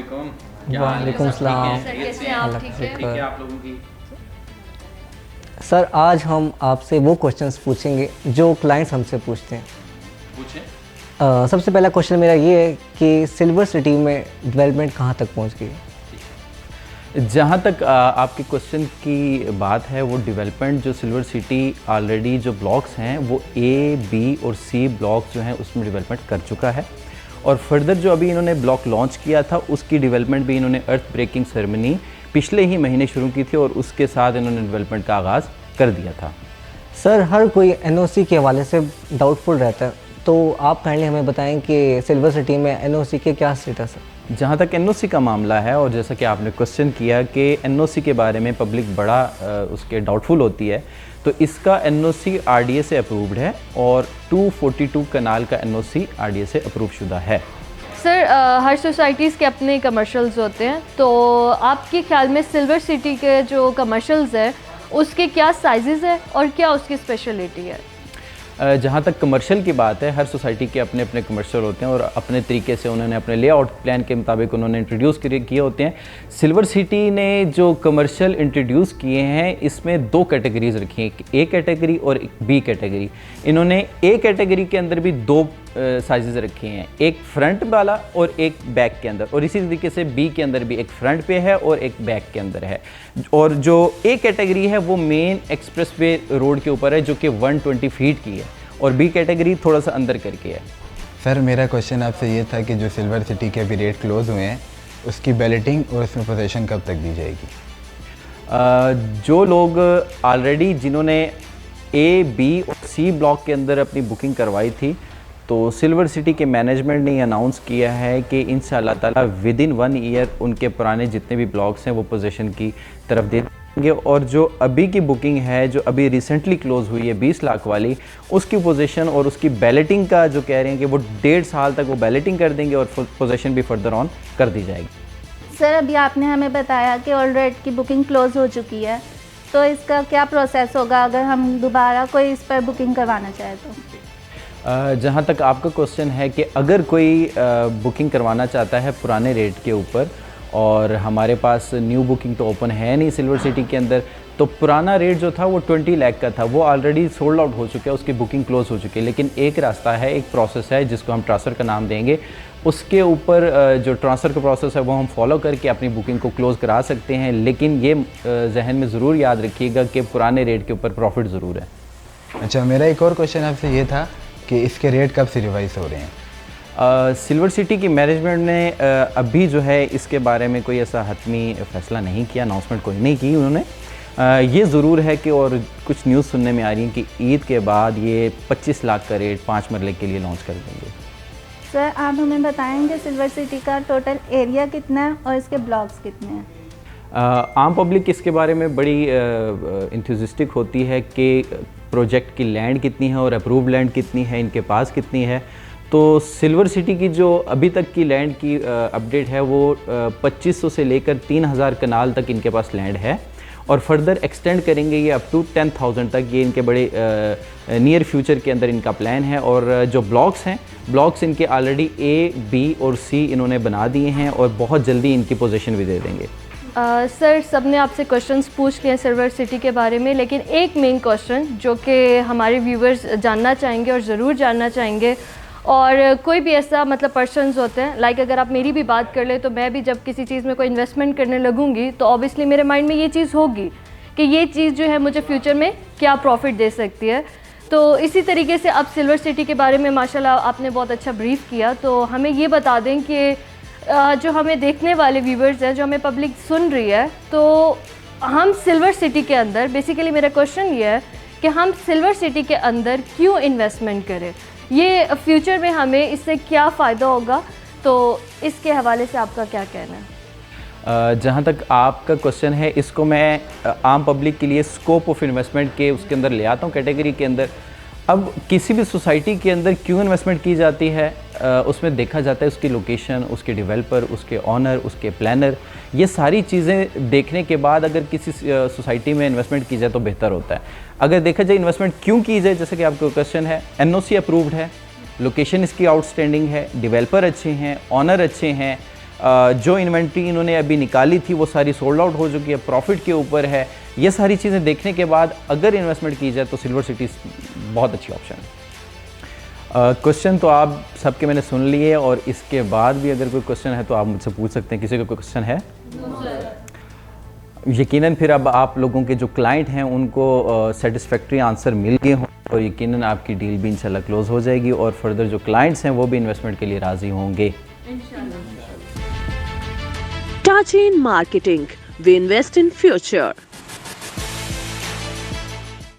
वालेकुम। वालेकुम सलाम। सर कैसे हैं आप? ठीक ठीक है। है आप लोगों की? सर आज हम आपसे वो क्वेश्चंस पूछेंगे जो क्लाइंट्स हमसे पूछते हैं। पूछें। सबसे पहला क्वेश्चन मेरा ये है कि सिल्वर सिटी में डेवलपमेंट कहाँ तक पहुँच गई है? जहाँ तक आपके क्वेश्चन की बात है, वो डेवलपमेंट जो सिल्वर सिटी ऑलरेडी जो ब्लॉक्स हैं वो ए, बी और सी ब्लॉक्स जो हैं उसमें डेवलपमेंट कर चुका है। और फर्दर जो अभी इन्होंने ब्लॉक लॉन्च किया था उसकी डेवलपमेंट भी इन्होंने अर्थ ब्रेकिंग सेरेमनी पिछले ही महीने शुरू की थी और उसके साथ इन्होंने डेवलपमेंट का आगाज़ कर दिया था। सर हर कोई एनओसी के हवाले से डाउटफुल रहता है, तो आप काइंडली हमें बताएं कि सिल्वर सिटी में एनओसी के क्या स्टेटस है? जहाँ तक एनओसी का मामला है और जैसा कि आपने क्वेश्चन किया कि एनओसी के बारे में पब्लिक बड़ा उसके डाउटफुल होती है, तो इसका एनओसी आरडीए से अप्रूव्ड है और 242 कनाल का एनओसी आरडीए से अप्रूव शुदा है। सर हर सोसाइटीज़ के अपने कमर्शियल्स होते हैं, तो आपके ख्याल में सिल्वर सिटी के जो कमर्शियल्स है उसके क्या साइजेस है और क्या उसकी स्पेशलिटी है? जहाँ तक कमर्शियल की बात है, हर सोसाइटी के अपने अपने कमर्शियल होते हैं और अपने तरीके से उन्होंने अपने लेआउट प्लान के मुताबिक उन्होंने इंट्रोड्यूस किए होते हैं। सिल्वर सिटी ने जो कमर्शियल इंट्रोड्यूस किए हैं इसमें दो कैटेगरीज रखी हैं, एक ए कैटेगरी और एक बी कैटेगरी। इन्होंने ए कैटेगरी के अंदर भी दो साइजेस रखे हैं, एक फ्रंट वाला और एक बैक के अंदर, और इसी तरीके से बी के अंदर भी एक फ्रंट पे है और एक बैक के अंदर है। और जो ए कैटेगरी है वो मेन एक्सप्रेस वे रोड के ऊपर है जो कि 120 फीट की है, और बी कैटेगरी थोड़ा सा अंदर करके है। सर मेरा क्वेश्चन आपसे ये था कि जो सिल्वर सिटी के अभी रेट क्लोज हुए हैं उसकी बैलेटिंग और उसमें पोजीशन कब तक दी जाएगी? जो लोग ऑलरेडी जिन्होंने ए, बी और सी ब्लॉक के अंदर अपनी बुकिंग करवाई थी, तो सिल्वर सिटी के मैनेजमेंट ने अनाउंस किया है कि इंशाअल्लाह ताला विद इन 1 ईयर उनके पुराने जितने भी ब्लॉक्स हैं वो पोजीशन की तरफ दे देंगे। और जो अभी की बुकिंग है जो अभी रिसेंटली क्लोज हुई है 20 लाख वाली, उसकी पोजीशन और उसकी बैलेटिंग का जो कह रहे हैं कि वो 1.5 साल तक वो बैलेटिंग कर देंगे और पोजीशन भी फर्दर ऑन कर दी जाएगी। सर अभी आपने हमें बताया कि ऑल रेट की बुकिंग क्लोज हो चुकी है, तो इसका क्या प्रोसेस होगा अगर हम दोबारा कोई इस पर बुकिंग करवाना चाहे तो? जहाँ तक आपका क्वेश्चन है कि अगर कोई बुकिंग करवाना चाहता है पुराने रेट के ऊपर, और हमारे पास न्यू बुकिंग तो ओपन है नहीं सिल्वर सिटी के अंदर, तो पुराना रेट जो था वो 20 लाख का था, वो ऑलरेडी सोल्ड आउट हो चुका है, उसकी बुकिंग क्लोज हो चुकी है। लेकिन एक रास्ता है, एक प्रोसेस है जिसको हम ट्रांसफ़र का नाम देंगे, उसके ऊपर जो ट्रांसफ़र का प्रोसेस है वो हम फॉलो करके अपनी बुकिंग को क्लोज़ करा सकते हैं। लेकिन ये जहन में ज़रूर याद रखिएगा कि पुराने रेट के ऊपर प्रॉफिट ज़रूर है। अच्छा, मेरा एक और क्वेश्चन आपसे ये था कि इसके रेट कब से रिवाइज हो रहे हैं? सिल्वर सिटी की मैनेजमेंट ने अभी जो है इसके बारे में कोई ऐसा हतमी फ़ैसला नहीं किया, अनाउंसमेंट कोई नहीं की उन्होंने। ये ज़रूर है कि और कुछ न्यूज़ सुनने में आ रही है कि ईद के बाद ये 25 लाख का रेट 5 मरले के लिए लॉन्च कर देंगे। सर आप हमें बताएंगे सिल्वर सिटी का टोटल एरिया कितना है और इसके ब्लॉक्स कितने हैं? आम पब्लिक इसके बारे में बड़ी इंथुजिस्टिक होती है कि प्रोजेक्ट की लैंड कितनी है और अप्रूव लैंड कितनी है, इनके पास कितनी है। तो सिल्वर सिटी की जो अभी तक की लैंड की अपडेट है वो 2500 से लेकर 3000 कनाल तक इनके पास लैंड है, और फर्दर एक्सटेंड करेंगे ये अप टू 10,000 तक। ये इनके बड़े नियर फ्यूचर के अंदर इनका प्लान है। और जो ब्लॉक्स हैं, ब्लॉक्स इनके ऑलरेडी ए, बी और सी इन्होंने बना दिए हैं और बहुत जल्दी इनकी पोजीशन भी दे देंगे। सर सब ने आपसे क्वेश्चंस पूछ लिए सिल्वर सिटी के बारे में, लेकिन एक मेन क्वेश्चन जो कि हमारे व्यूवर्स जानना चाहेंगे और ज़रूर जानना चाहेंगे, और कोई भी ऐसा मतलब पर्सनस होते हैं, लाइक अगर आप मेरी भी बात कर ले तो मैं भी जब किसी चीज़ में कोई इन्वेस्टमेंट करने लगूंगी तो ऑब्वियसली मेरे माइंड में ये चीज़ होगी कि ये चीज़ जो है मुझे फ्यूचर में क्या प्रॉफिट दे सकती है। तो इसी तरीके से अब सिल्वर सिटी के बारे में माशाल्लाह आपने बहुत अच्छा ब्रीफ किया, तो हमें ये बता दें कि जो हमें देखने वाले व्यूवर्स हैं, जो हमें पब्लिक सुन रही है, तो हम सिल्वर सिटी के अंदर, बेसिकली मेरा क्वेश्चन ये है कि हम सिल्वर सिटी के अंदर क्यों इन्वेस्टमेंट करें, ये फ्यूचर में हमें इससे क्या फ़ायदा होगा, तो इसके हवाले से आपका क्या कहना है? जहाँ तक आपका क्वेश्चन है, इसको मैं आम पब्लिक के लिए स्कोप ऑफ इन्वेस्टमेंट के उसके अंदर ले आता हूँ, कैटेगरी के अंदर। अब किसी भी सोसाइटी के अंदर क्यों इन्वेस्टमेंट की जाती है, उसमें देखा जाता है उसकी लोकेशन, उसके डेवलपर, उसके ऑनर, उसके प्लानर, ये सारी चीज़ें देखने के बाद अगर किसी सोसाइटी में इन्वेस्टमेंट की जाए तो बेहतर होता है। अगर देखा जाए इन्वेस्टमेंट क्यों की जाए, जैसे कि आपका क्वेश्चन है, एनओसी अप्रूव्ड है, लोकेशन इसकी आउटस्टैंडिंग है, डेवलपर अच्छे हैं, ऑनर अच्छे हैं, जो इन्वेंट्री इन्होंने अभी निकाली थी वो सारी सोल्ड आउट हो चुकी है, प्रॉफिट के ऊपर है। ये सारी चीज़ें देखने के बाद अगर इन्वेस्टमेंट की जाए तो सिल्वर सिटी बहुत अच्छी ऑप्शन है। क्वेश्चन तो आप सबके मैंने सुन लिए, और इसके बाद भी अगर कोई क्वेश्चन है तो आप मुझसे पूछ सकते हैं। किसी का कोई क्वेश्चन है? यकीनन फिर अब आप लोगों के जो क्लाइंट हैं उनको सेटिस्फैक्ट्री आंसर मिल गए हों, और यकीनन आपकी डील भी इंशाल्लाह क्लोज हो जाएगी, और फर्दर जो क्लाइंट्स हैं वो भी इन्वेस्टमेंट के लिए राज़ी होंगे। Touch in Marketing. We invest in future.